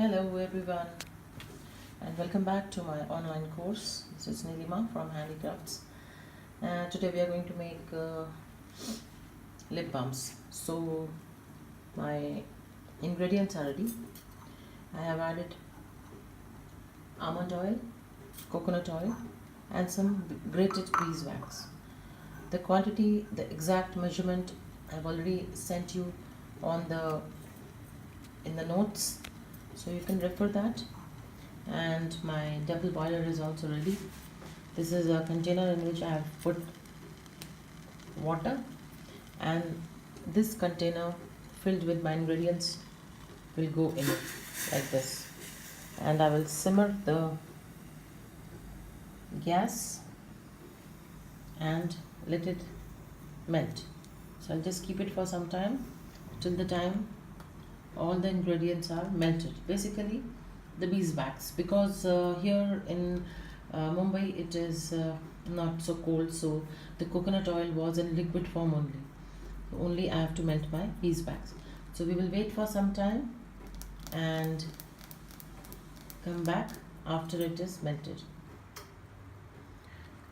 Hello everyone, and welcome back to my online course. This is Nilima from Handicrafts. Today we are going to make lip balms. So my ingredients are ready. I have added almond oil, coconut oil and some grated beeswax. The quantity, the exact measurement I've already sent you on in the notes, so you can refer that. And my double boiler is also ready. This is a container in which I have put water, and this container filled with my ingredients will go in like this, and I will simmer the gas and let it melt. So I'll just keep it for some time till the time all the ingredients are melted. Basically the beeswax, because here in Mumbai it is not so cold, so the coconut oil was in liquid form only I have to melt my beeswax. So we will wait for some time and come back after it is melted.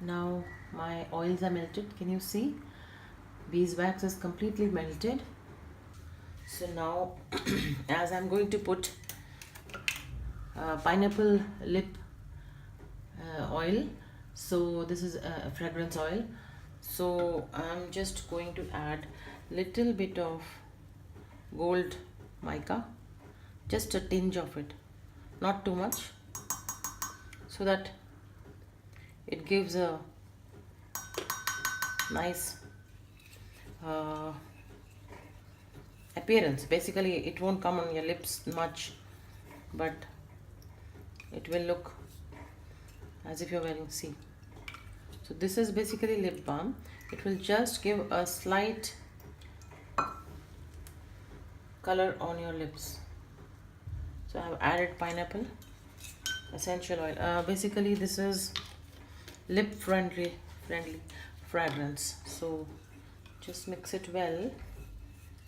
Now my oils are melted. Can you see? Beeswax is completely melted. So now as I'm going to put pineapple lip oil, so this is a fragrance oil, so I'm just going to add little bit of gold mica, just a tinge of it, not too much, so that it gives a nice appearance. Basically it won't come on your lips much, but it will look as if you're wearing, see. So this is basically lip balm. It will just give a slight color on your lips. So I have added pineapple essential oil. Basically this is lip friendly fragrance. So just mix it well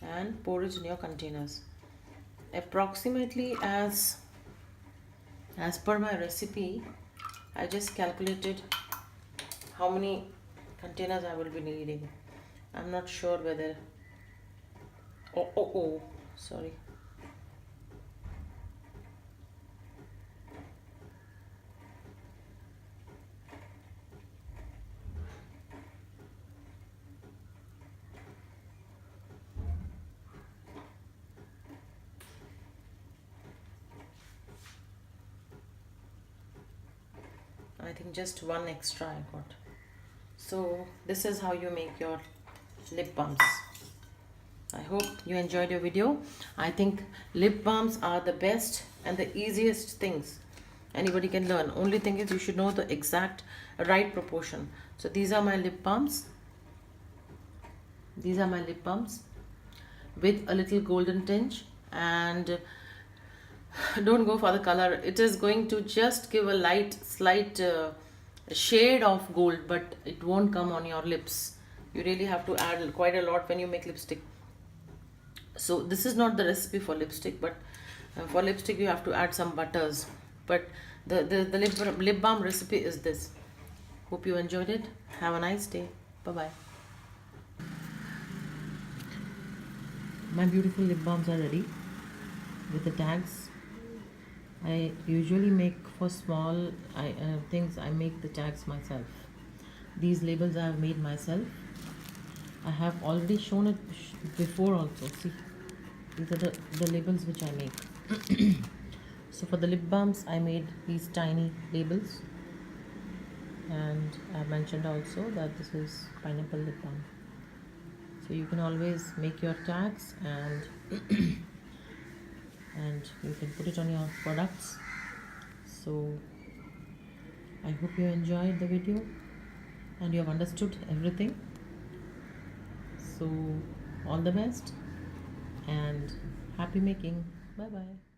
and pour it in your containers approximately as per my recipe. I just calculated how many containers I will be needing. I'm not sure whether sorry. I think just one extra I got. So this is how you make your lip balms. I hope you enjoyed your video. I think lip balms are the best and the easiest things anybody can learn. Only thing is you should know the exact right proportion. So these are my lip balms. These are my lip balms with a little golden tinge, and don't go for the color. It is going to just give a slight shade of gold, but it won't come on your lips. You really have to add quite a lot when you make lipstick. So this is not the recipe for lipstick, but for lipstick you have to add some butters. But the lip balm recipe is this. Hope you enjoyed it. Have a nice day. Bye bye. My beautiful lip balms are ready with the tags. I usually make for small things, I make the tags myself. These labels I have made myself. I have already shown it before also. See, these are the labels which I make. So for the lip balms I made these tiny labels, and I mentioned also that this is pineapple lip balm. So you can always make your tags and you can put it on your products. So I hope you enjoyed the video and you have understood everything. So all the best and happy making. Bye bye.